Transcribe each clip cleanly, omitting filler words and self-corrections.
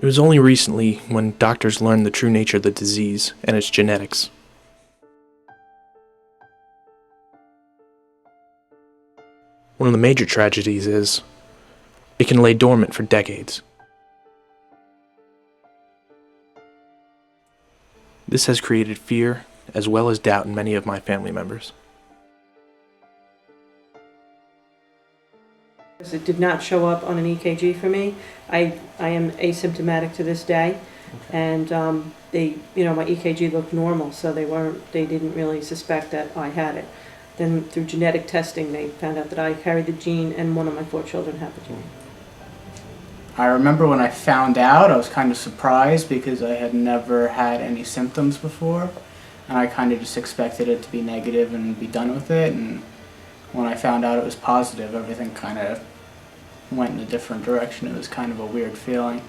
It was only recently when doctors learned the true nature of the disease and its genetics. One of the major tragedies is it can lay dormant for decades. This has created fear as well as doubt in many of my family members. It did not show up on an EKG for me. I am asymptomatic to this day, and my EKG looked normal, so they didn't really suspect that I had it. Then through genetic testing, they found out that I carried the gene, and one of my 4 children had the gene. I remember when I found out, I was kind of surprised because I had never had any symptoms before, and I kind of just expected it to be negative and be done with it. And when I found out it was positive, everything kind of went in a different direction. It was kind of a weird feeling.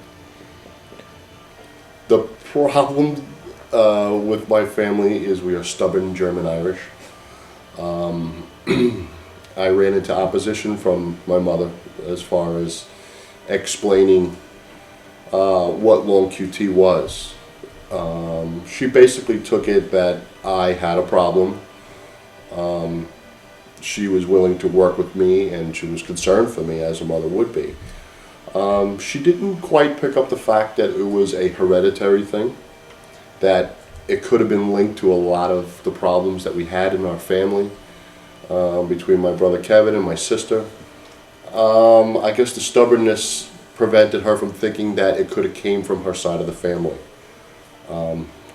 The problem with my family is we are stubborn German-Irish. I ran into opposition from my mother as far as explaining what longqt was. She basically took it that I had a problem. She was willing to work with me, and she was concerned for me, as a mother would be. She didn't quite pick up the fact that it was a hereditary thing, that it could have been linked to a lot of the problems that we had in our family, between my brother Kevin and my sister. I guess the stubbornness prevented her from thinking that it could have came from her side of the family,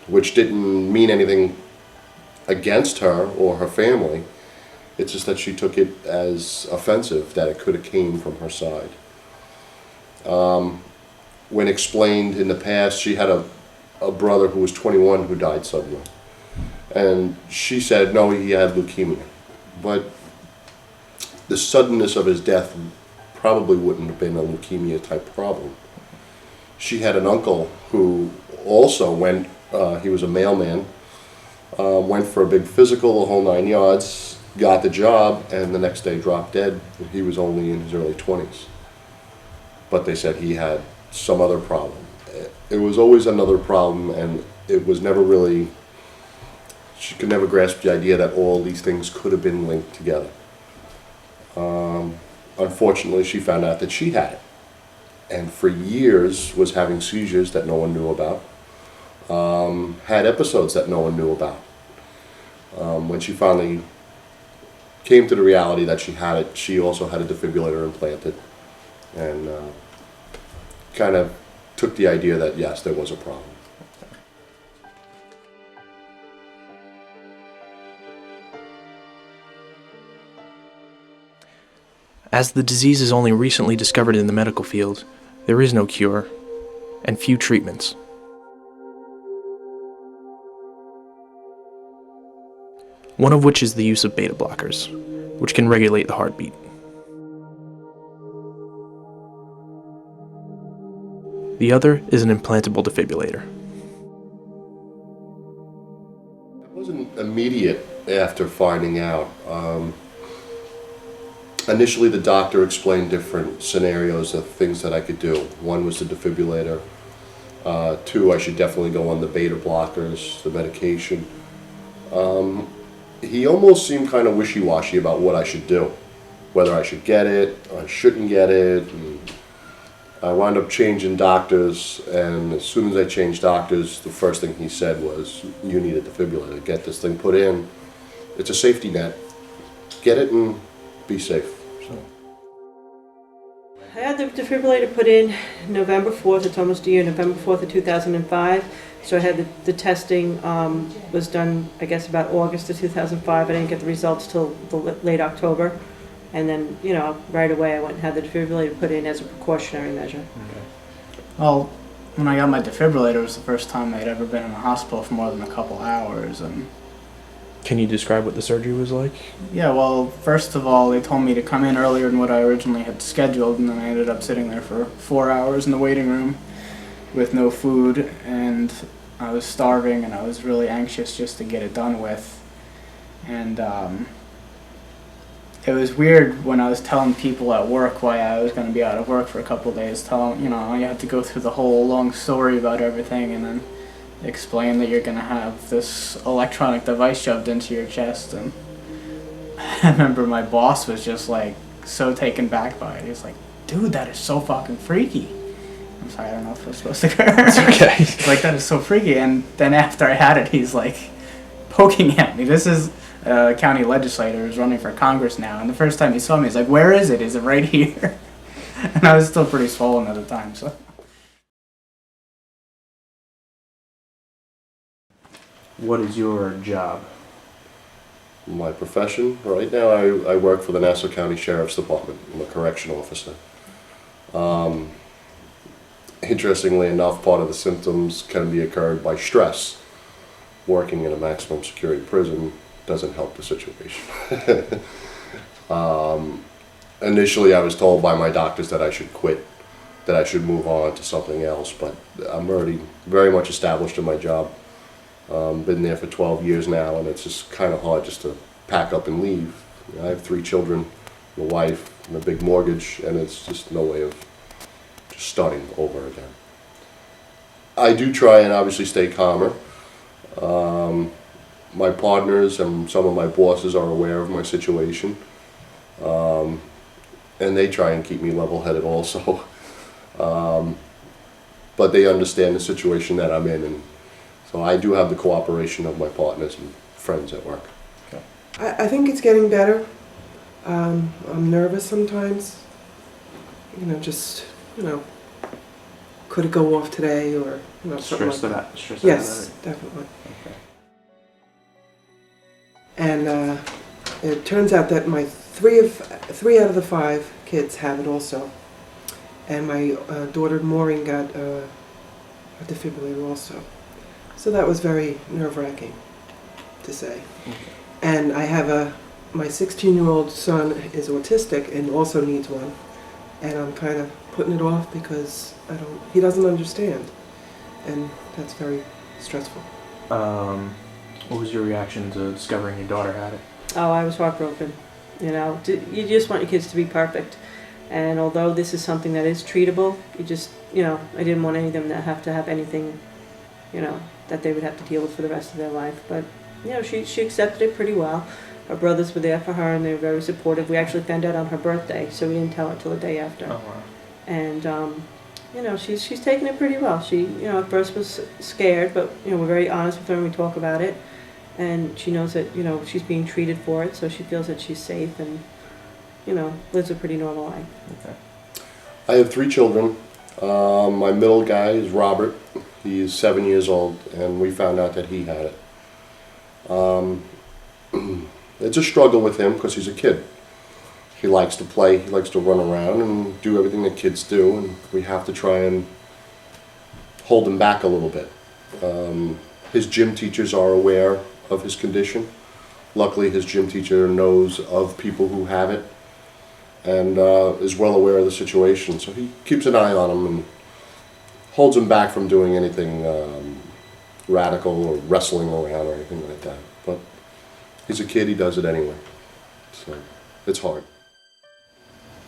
which didn't mean anything against her or her family. It's just that she took it as offensive that it could have came from her side. When explained in the past, she had a brother who was 21 who died suddenly. And she said, no, he had leukemia. But the suddenness of his death probably wouldn't have been a leukemia type problem. She had an uncle who also went, he was a mailman, went for a big physical, the whole 9 yards, got the job, and the next day dropped dead. He was only in his early 20s. But they said he had some other problem. It was always another problem, and it was never really, she could never grasp the idea that all these things could have been linked together. Unfortunately, she found out that she had it, and for years was having seizures that no one knew about, had episodes that no one knew about. When she finally came to the reality that she had it, she also had a defibrillator implanted, and kind of took the idea that yes, there was a problem. As the disease is only recently discovered in the medical field, there is no cure and few treatments. One of which is the use of beta blockers, which can regulate the heartbeat. The other is an implantable defibrillator. It wasn't immediate after finding out. Initially, the doctor explained different scenarios of things that I could do. One was the defibrillator. 2, I should definitely go on the beta blockers, the medication. He almost seemed kind of wishy-washy about what I should do, whether I should get it or I shouldn't get it. And I wound up changing doctors, and as soon as I changed doctors, the first thing he said was, you need a defibrillator, get this thing put in. It's a safety net. Get it and be safe. I had the defibrillator put in November 4th, it's almost a year, November 4th of 2005. So I had the testing was done, I guess, about August of 2005. I didn't get the results till late October. And then, right away I went and had the defibrillator put in as a precautionary measure. Okay. Well, when I got my defibrillator, it was the first time I'd ever been in the hospital for more than a couple hours. And Can you describe what the surgery was like? yeah, well, first of all, they told me to come in earlier than what I originally had scheduled, and then I ended up sitting there for 4 hours in the waiting room with no food, and I was starving, and I was really anxious just to get it done with. And it was weird when I was telling people at work why I was going to be out of work for a couple of days. Telling, you had to go through the whole long story about everything and then explain that you're going to have this electronic device shoved into your chest. And I remember my boss was just like so taken back by it. He was like, dude, that is so fucking freaky. I'm sorry, I don't know if I was supposed to curse. It's okay. He's like, that is so freaky. And then after I had it, he's like poking at me. This is a county legislator who's running for Congress now. And the first time he saw me, he's like, where is it? Is it right here? And I was still pretty swollen at the time, so. What is your job? My profession, right now I work for the Nassau County Sheriff's Department. I'm a correction officer. Interestingly enough, part of the symptoms can be occurred by stress. Working in a maximum security prison doesn't help the situation. Initially I was told by my doctors that I should quit, that I should move on to something else, but I'm already very much established in my job. Been there for 12 years now, and it's just kind of hard just to pack up and leave. I have 3 children, a wife, and a big mortgage, and it's just no way of just starting over again. I do try and obviously stay calmer. My partners and some of my bosses are aware of my situation, and they try and keep me level-headed also. But they understand the situation that I'm in, and so I do have the cooperation of my partners and friends at work. Okay. I think it's getting better. I'm nervous sometimes. Could it go off today or something like that. Stress Yes, definitely. Okay. And it turns out that my three out of the 5 kids have it also. And my daughter Maureen got a defibrillator also. So that was very nerve-wracking to say. Okay. And I have my 16-year-old son is autistic and also needs one. And I'm kind of putting it off because he doesn't understand. And that's very stressful. What was your reaction to discovering your daughter had it? Oh, I was heartbroken. You just want your kids to be perfect. And although this is something that is treatable, I didn't want any of them to have anything, that they would have to deal with for the rest of their life. But, she accepted it pretty well. Her brothers were there for her and they were very supportive. We actually found out on her birthday, so we didn't tell her till the day after. Oh, wow. And, she's taken it pretty well. She, at first was scared, but, we're very honest with her and we talk about it. And she knows that, she's being treated for it, so she feels that she's safe and, lives a pretty normal life. Okay. I have 3 children. My middle guy is Robert. He is 7 years old, and we found out that he had it. It's a struggle with him because he's a kid. He likes to play, he likes to run around and do everything that kids do, and we have to try and hold him back a little bit. His gym teachers are aware of his condition. Luckily, his gym teacher knows of people who have it and is well aware of the situation, so he keeps an eye on him and holds him back from doing anything radical or wrestling around or anything like that. But he's a kid, he does it anyway, so it's hard.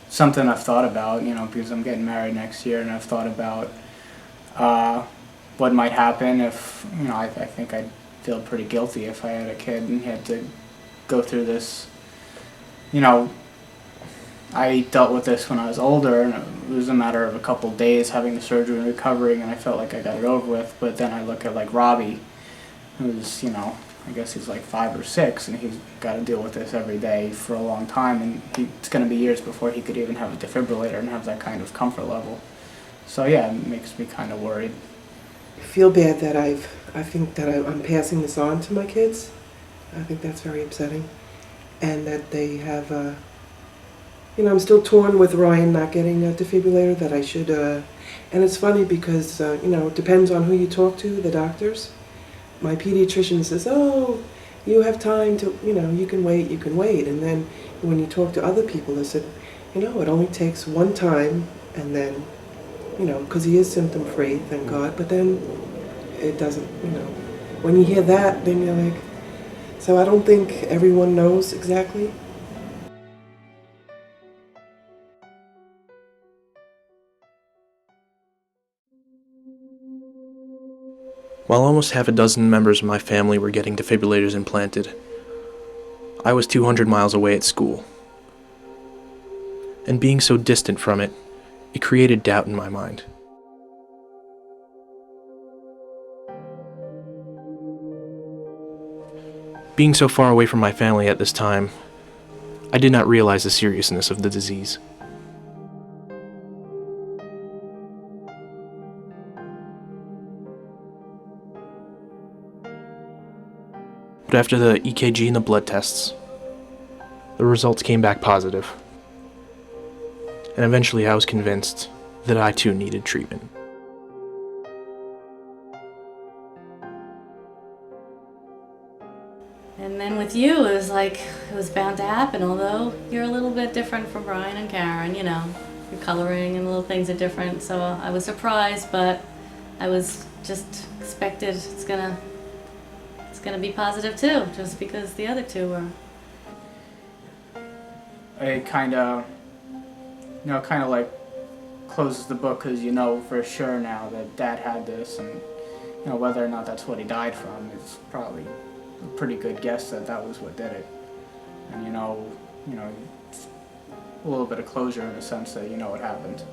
Something I've thought about, because I'm getting married next year, and I've thought about what might happen if, I think I'd feel pretty guilty if I had a kid and had to go through this. I dealt with this when I was older, and it was a matter of a couple days having the surgery and recovering, and I felt like I got it over with. But then I look at like Robbie, who's, I guess he's like 5 or 6, and he's got to deal with this every day for a long time, and it's going to be years before he could even have a defibrillator and have that kind of comfort level. So yeah, it makes me kind of worried. I feel bad that I think that I'm passing this on to my kids. I think that's very upsetting. And that they have, I'm still torn with Ryan not getting a defibrillator, that I should, and it's funny because, it depends on who you talk to, the doctors. My pediatrician says, oh, you have time to, you can wait. And then when you talk to other people, they said, it only takes one time, and then, because he is symptom-free, thank God, but then it doesn't, when you hear that, then you're like, so I don't think everyone knows exactly. While almost half a dozen members of my family were getting defibrillators implanted, I was 200 miles away at school. And being so distant from it, it created doubt in my mind. Being so far away from my family at this time, I did not realize the seriousness of the disease. But after the EKG and the blood tests, the results came back positive. And eventually I was convinced that I too needed treatment. And then with you, it was like, it was bound to happen, although you're a little bit different from Brian and Karen, you know. Your coloring and little things are different, so I was surprised, but I was just expected it's gonna be positive too, just because the other two were. It kind of like closes the book because you know for sure now that Dad had this, and you know whether or not that's what he died from is probably a pretty good guess that that was what did it. And you know, it's a little bit of closure in the sense that you know what happened.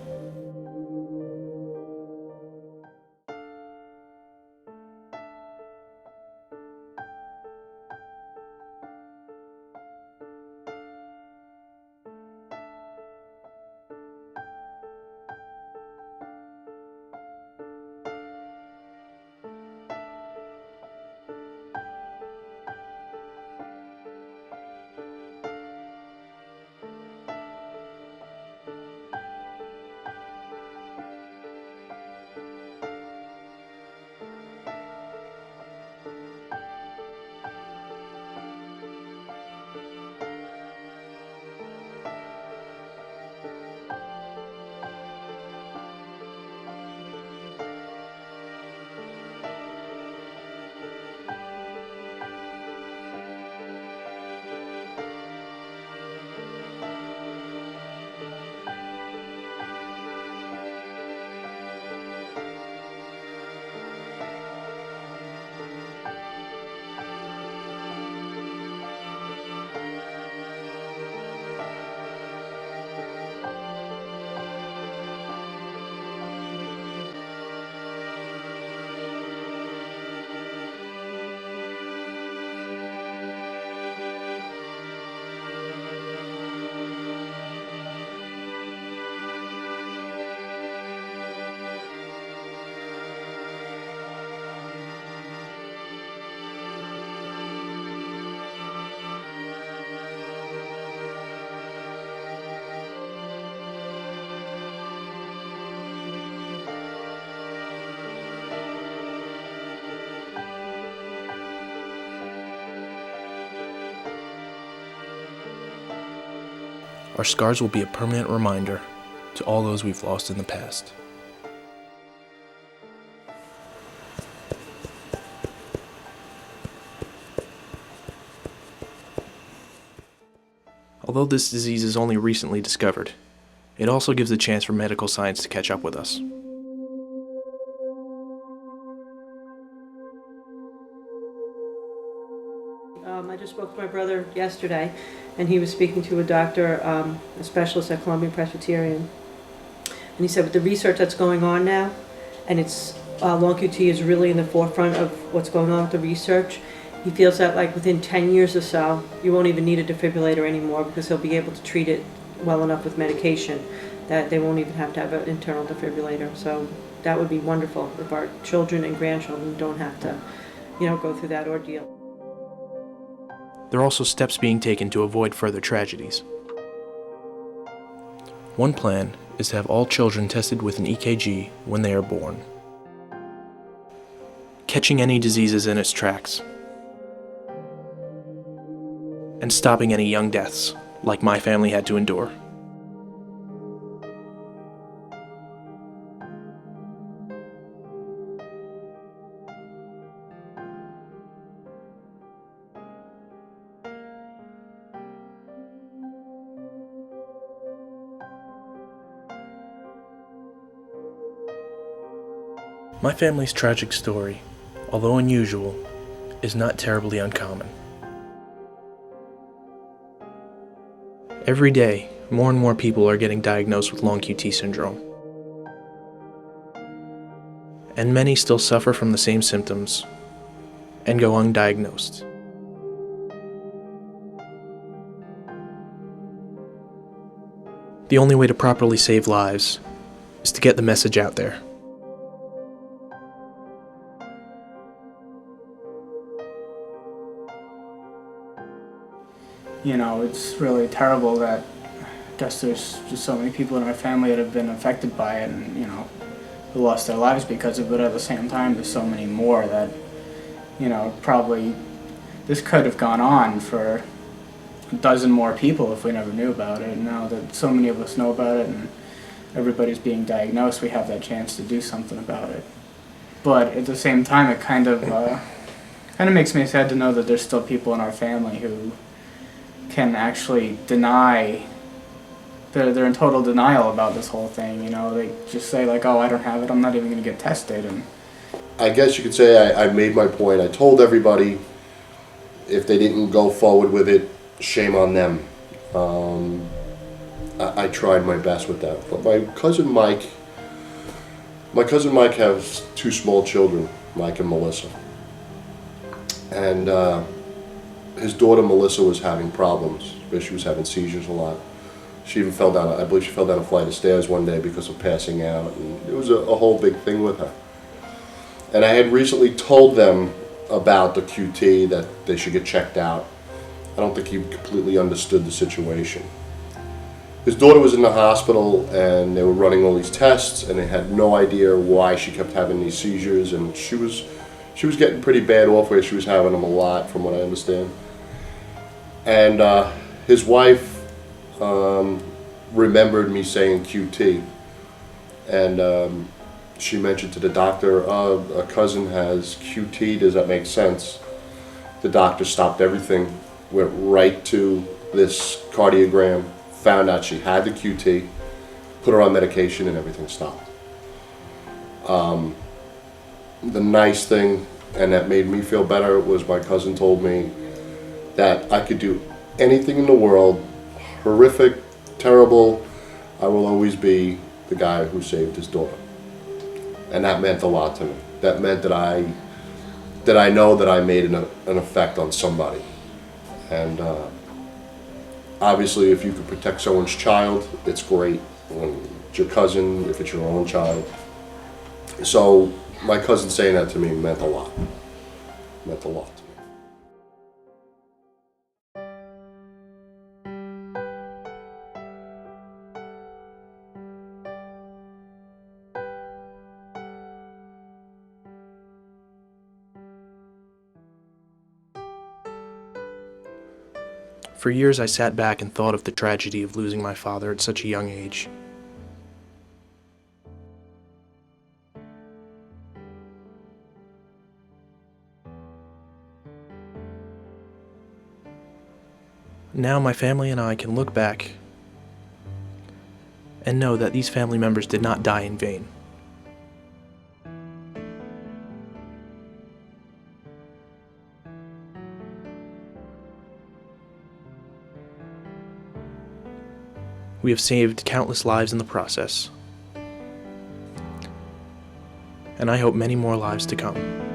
Our scars will be a permanent reminder to all those we've lost in the past. Although this disease is only recently discovered, it also gives a chance for medical science to catch up with us. I just spoke to my brother yesterday, and he was speaking to a doctor, a specialist at Columbia Presbyterian. And he said with the research that's going on now, and it's longqt is really in the forefront of what's going on with the research, he feels that like within 10 years or so, you won't even need a defibrillator anymore because he'll be able to treat it well enough with medication that they won't even have to have an internal defibrillator. So that would be wonderful if our children and grandchildren don't have to, go through that ordeal. There are also steps being taken to avoid further tragedies. One plan is to have all children tested with an EKG when they are born, catching any diseases in its tracks, and stopping any young deaths, like my family had to endure. My family's tragic story although unusual, is not terribly uncommon. Every day, more and more people are getting diagnosed with longqt syndrome. And many still suffer from the same symptoms and go undiagnosed. The only way to properly save lives is to get the message out there. You know, it's really terrible that I guess there's just so many people in our family that have been affected by it and, you know, who lost their lives because of it. At the same time, there's so many more that, you know, probably this could have gone on for a dozen more people if we never knew about it. And now that so many of us know about it and everybody's being diagnosed, we have that chance to do something about it. But at the same time, it kind of makes me sad to know that there's still people in our family who can actually deny, they're in total denial about this whole thing. You know, they just say like, oh, I don't have it, I'm not even going to get tested. And I guess you could say I made my point. I told everybody if they didn't go forward with it, shame on them. I tried my best with that. But my cousin Mike has two small children, Mike and Melissa. And his daughter Melissa was having problems. She was having seizures a lot. She even fell down, I believe she fell down a flight of stairs one day because of passing out. And it was a whole big thing with her. And I had recently told them about the QT, that they should get checked out. I don't think he completely understood the situation. His daughter was in the hospital and they were running all these tests and they had no idea why she kept having these seizures, and she was getting pretty bad off where she was having them a lot, from what I understand. And his wife remembered me saying QT, and she mentioned to the doctor, a cousin has QT, does that make sense? The doctor stopped everything, went right to this cardiogram, found out she had the QT, put her on medication, and everything stopped. The nice thing, and that made me feel better, was my cousin told me that I could do anything in the world, horrific, terrible, I will always be the guy who saved his daughter. And that meant a lot to me. That meant that I know that I made an effect on somebody. And obviously if you can protect someone's child, it's great. When it's your cousin, if it's your own child. So my cousin saying that to me meant a lot. Meant a lot to me. For years I sat back and thought of the tragedy of losing my father at such a young age. Now my family and I can look back and know that these family members did not die in vain. We have saved countless lives in the process, and I hope many more lives to come.